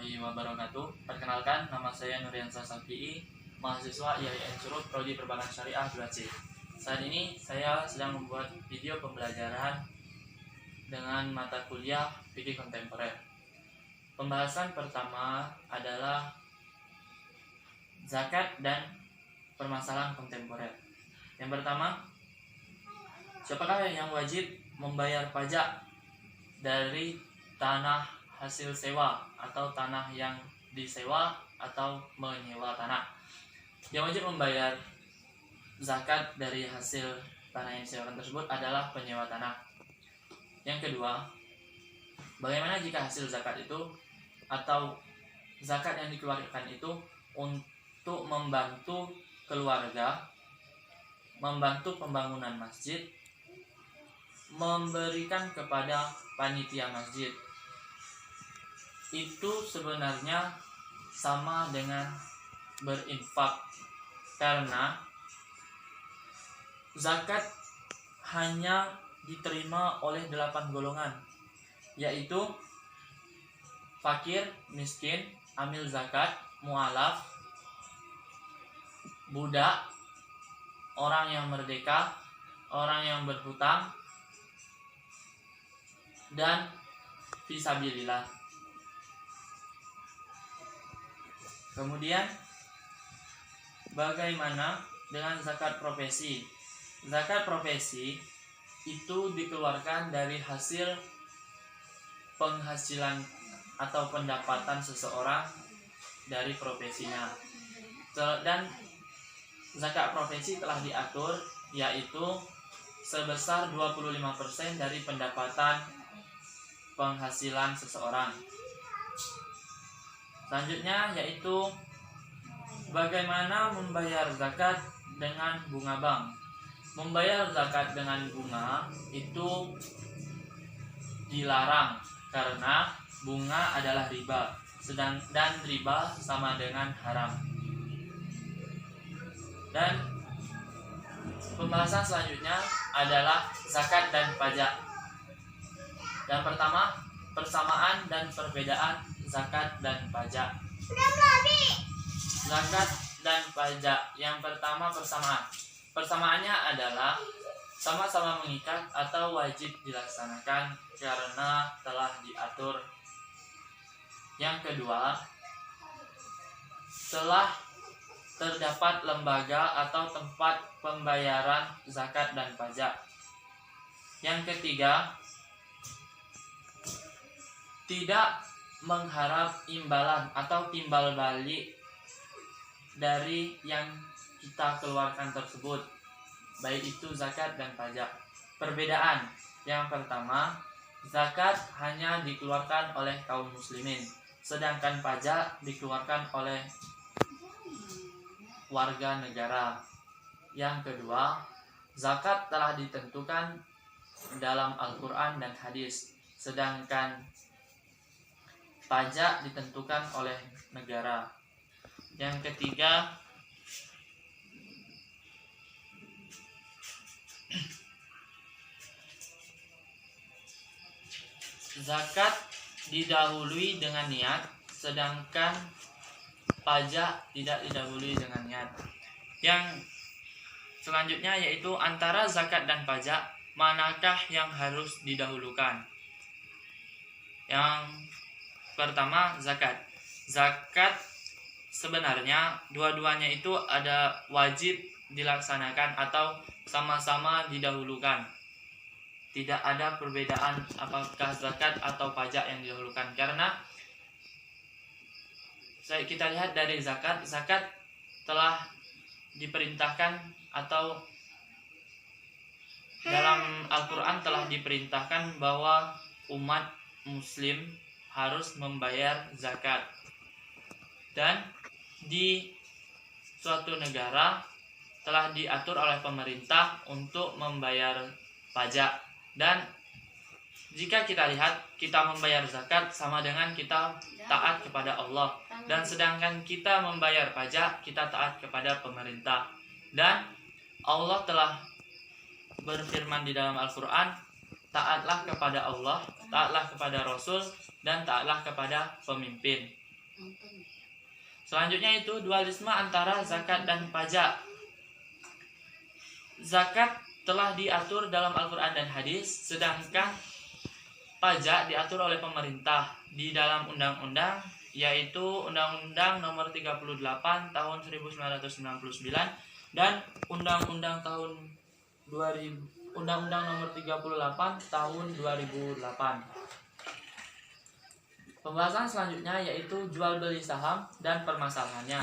warahmatullahi wabarakatuh. Perkenalkan, nama saya Nuriansa Safi'i, mahasiswa IAIN Curug, Prodi Perbankan Syariah 2C. Saat ini saya sedang membuat video pembelajaran dengan mata kuliah fikih kontemporer. Pembahasan pertama adalah zakat dan permasalahan kontemporer. Yang pertama, siapakah yang wajib membayar pajak dari tanah hasil sewa atau tanah yang disewa atau menyewa tanah? Yang wajib membayar zakat dari hasil tanah yang disewakan tersebut adalah penyewa tanah. Yang kedua, bagaimana jika hasil zakat itu atau zakat yang dikeluarkan itu untuk membantu keluarga, membantu pembangunan masjid, memberikan kepada panitia masjid? Itu sebenarnya sama dengan berinfak, karena zakat hanya diterima oleh 8 golongan, yaitu fakir, miskin, amil zakat, mu'alaf, budak, orang yang merdeka, orang yang berhutang, dan fisabilillah. Kemudian bagaimana dengan zakat profesi? Zakat profesi itu dikeluarkan dari hasil penghasilan atau pendapatan seseorang dari profesinya. Dan zakat profesi telah diatur, yaitu sebesar 25% dari pendapatan penghasilan seseorang. Selanjutnya yaitu bagaimana membayar zakat dengan bunga bank. Membayar zakat dengan bunga itu dilarang karena bunga adalah riba, dan riba sama dengan haram. Dan pembahasan selanjutnya adalah zakat dan pajak. Yang pertama, persamaan dan perbedaan zakat dan pajak. Zakat dan pajak. Yang pertama, persamaan. Persamaannya adalah sama-sama mengikat atau wajib dilaksanakan karena telah diatur. Yang kedua, telah terdapat lembaga atau tempat pembayaran zakat dan pajak. Yang ketiga, tidak mengharap imbalan atau timbal balik dari yang kita keluarkan tersebut, baik itu zakat dan pajak. Perbedaan yang pertama, zakat hanya dikeluarkan oleh kaum muslimin, sedangkan pajak dikeluarkan oleh warga negara. Yang kedua, zakat telah ditentukan dalam Al-Quran dan hadis, sedangkan pajak ditentukan oleh negara. Yang ketiga, zakat didahului dengan niat, sedangkan pajak tidak didahului dengan niat. Yang selanjutnya yaitu antara zakat dan pajak, manakah yang harus didahulukan? Yang pertama, zakat. Zakat sebenarnya dua-duanya itu ada wajib dilaksanakan atau sama-sama didahulukan. Tidak ada perbedaan apakah zakat atau pajak yang didahulukan, karena kita lihat dari zakat telah diperintahkan atau dalam Al-Quran telah diperintahkan bahwa umat muslim harus membayar zakat. Dan di suatu negara telah diatur oleh pemerintah untuk membayar pajak. Dan jika kita lihat, kita membayar zakat sama dengan kita taat kepada Allah. Dan sedangkan kita membayar pajak, kita taat kepada pemerintah. Dan Allah telah berfirman di dalam Al-Quran, taatlah kepada Allah, taatlah kepada Rasul, dan taatlah kepada pemimpin. Selanjutnya itu dualisme antara zakat dan pajak. Zakat telah diatur dalam Al-Quran dan hadis, sedangkan pajak diatur oleh pemerintah di dalam undang-undang, yaitu Undang-Undang Nomor 38 Tahun 1999 dan Undang-Undang Nomor 38 Tahun 2008. Pembahasan selanjutnya yaitu jual beli saham dan permasalahannya.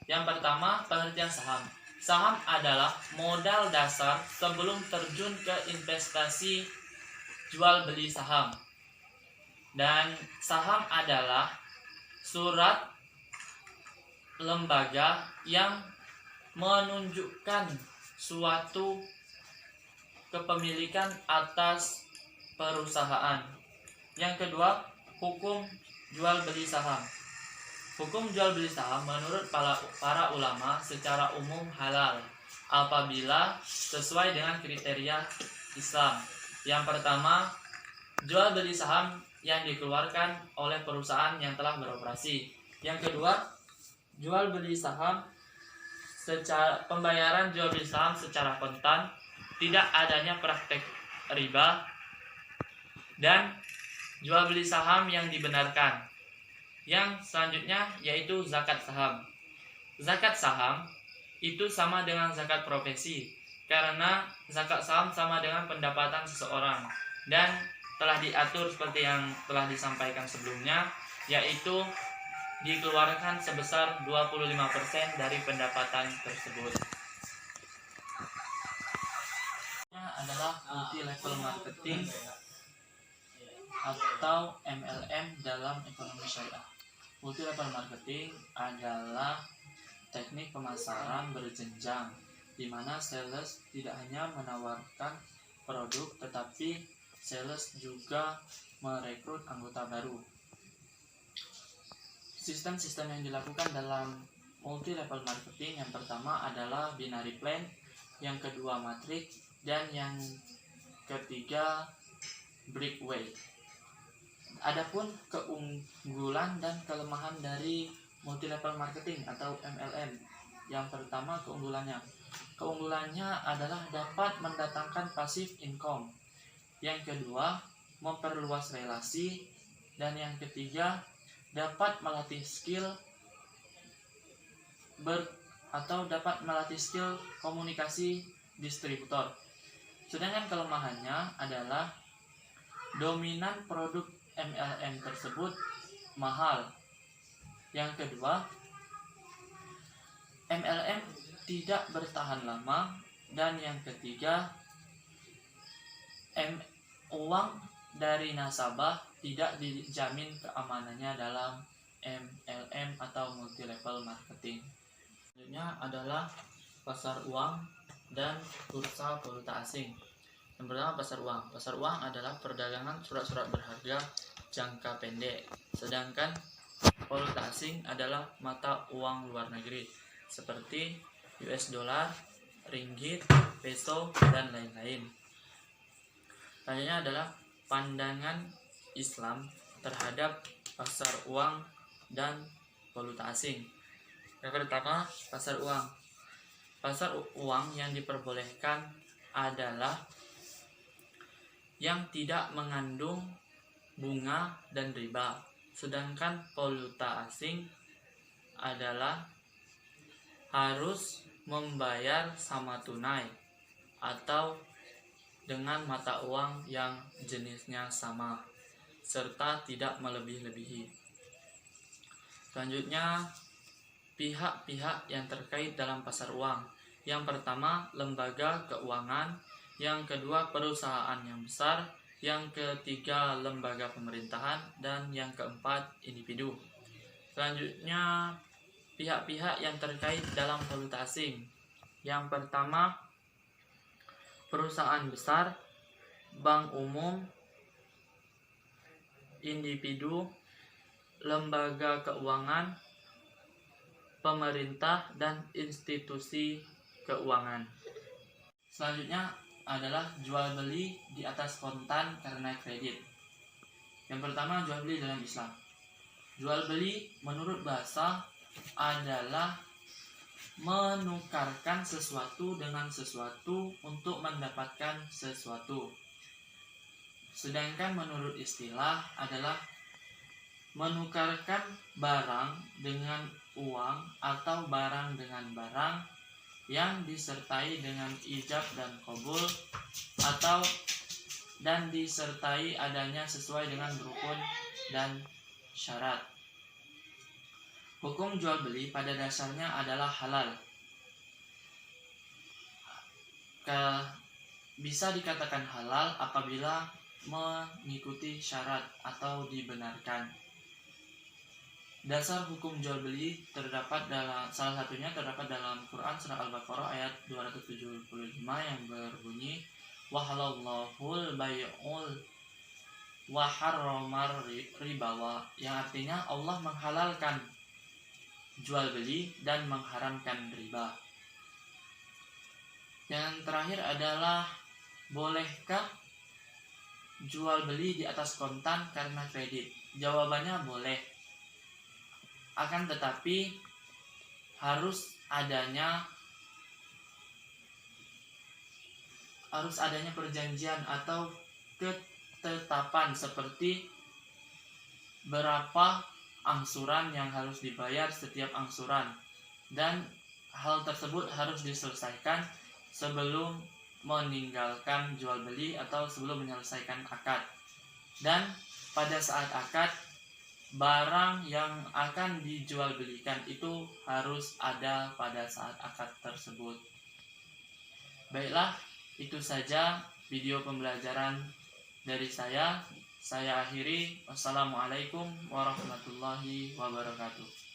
Yang pertama, pengertian saham. Saham adalah modal dasar sebelum terjun ke investasi jual beli saham. Dan saham adalah surat lembaga yang menunjukkan suatu kepemilikan atas perusahaan. Yang kedua, hukum jual beli saham. Hukum jual beli saham menurut para ulama secara umum halal apabila sesuai dengan kriteria Islam. Yang pertama, jual beli saham yang dikeluarkan oleh perusahaan yang telah beroperasi. Yang kedua, jual beli saham pembayaran jual beli saham secara kontan, tidak adanya praktek riba, dan jual beli saham yang dibenarkan. Yang selanjutnya yaitu zakat saham. Zakat saham itu sama dengan zakat profesi, karena zakat saham sama dengan pendapatan seseorang dan telah diatur seperti yang telah disampaikan sebelumnya, yaitu dikeluarkan sebesar 25% dari pendapatan tersebut. Ini adalah multi level marketing atau MLM dalam ekonomi syariah. Multi level marketing adalah teknik pemasaran berjenjang, di mana sales tidak hanya menawarkan produk, tetapi sales juga merekrut anggota baru. Sistem-sistem yang dilakukan dalam multi level marketing, yang pertama adalah binary plan, yang kedua matrix, dan yang ketiga breakaway. Adapun keunggulan dan kelemahan dari multi level marketing atau MLM. Yang pertama, keunggulannya adalah dapat mendatangkan passive income. Yang kedua, memperluas relasi, dan yang ketiga, dapat melatih skill komunikasi distributor. Sedangkan kelemahannya adalah dominan produk MLM tersebut mahal. Yang kedua, MLM tidak bertahan lama, dan yang ketiga, uang dari nasabah tidak dijamin keamanannya dalam MLM atau multi level marketing. Selanjutnya adalah pasar uang dan bursa valuta asing. Yang pertama, pasar uang. Pasar uang adalah perdagangan surat-surat berharga jangka pendek, sedangkan valuta asing adalah mata uang luar negeri seperti US dollar, ringgit, peso, dan lain-lain. Selanjutnya adalah pandangan Islam terhadap pasar uang dan valuta asing. Yang pertama, pasar uang. Pasar uang yang diperbolehkan adalah yang tidak mengandung bunga dan riba, sedangkan valuta asing adalah harus membayar sama tunai atau dengan mata uang yang jenisnya sama serta tidak melebih-lebihi. Selanjutnya, pihak-pihak yang terkait dalam pasar uang. Yang pertama, lembaga keuangan. Yang kedua, perusahaan yang besar. Yang ketiga, lembaga pemerintahan. Dan yang keempat, individu. Selanjutnya, pihak-pihak yang terkait dalam valuta asing. Yang pertama, perusahaan besar, bank umum, individu, lembaga keuangan, pemerintah, dan institusi keuangan. Selanjutnya adalah jual beli di atas kontan karena kredit. Yang pertama, jual beli dalam Islam. Jual beli menurut bahasa adalah menukarkan sesuatu dengan sesuatu untuk mendapatkan sesuatu. Sedangkan menurut istilah adalah menukarkan barang dengan uang atau barang dengan barang yang disertai dengan ijab dan qabul atau dan disertai adanya sesuai dengan rukun dan syarat. Hukum jual beli pada dasarnya adalah halal. Bisa dikatakan halal apabila mengikuti syarat atau dibenarkan. Dasar hukum jual beli terdapat dalam salah satunya terdapat dalam Quran surah Al-Baqarah ayat 275 yang berbunyi wa halallahul bai'ul wa harramar riba, yang artinya Allah menghalalkan jual beli dan mengharamkan riba. Yang terakhir adalah bolehkah jual beli di atas kontan karena kredit? Jawabannya boleh. Akan tetapi harus adanya perjanjian atau ketetapan seperti berapa angsuran yang harus dibayar setiap angsuran, dan hal tersebut harus diselesaikan sebelum meninggalkan jual beli atau sebelum menyelesaikan akad. Dan pada saat akad, barang yang akan dijual belikan itu harus ada pada saat akad tersebut. Baiklah, itu saja video pembelajaran dari saya. Saya akhiri. Wassalamualaikum warahmatullahi wabarakatuh.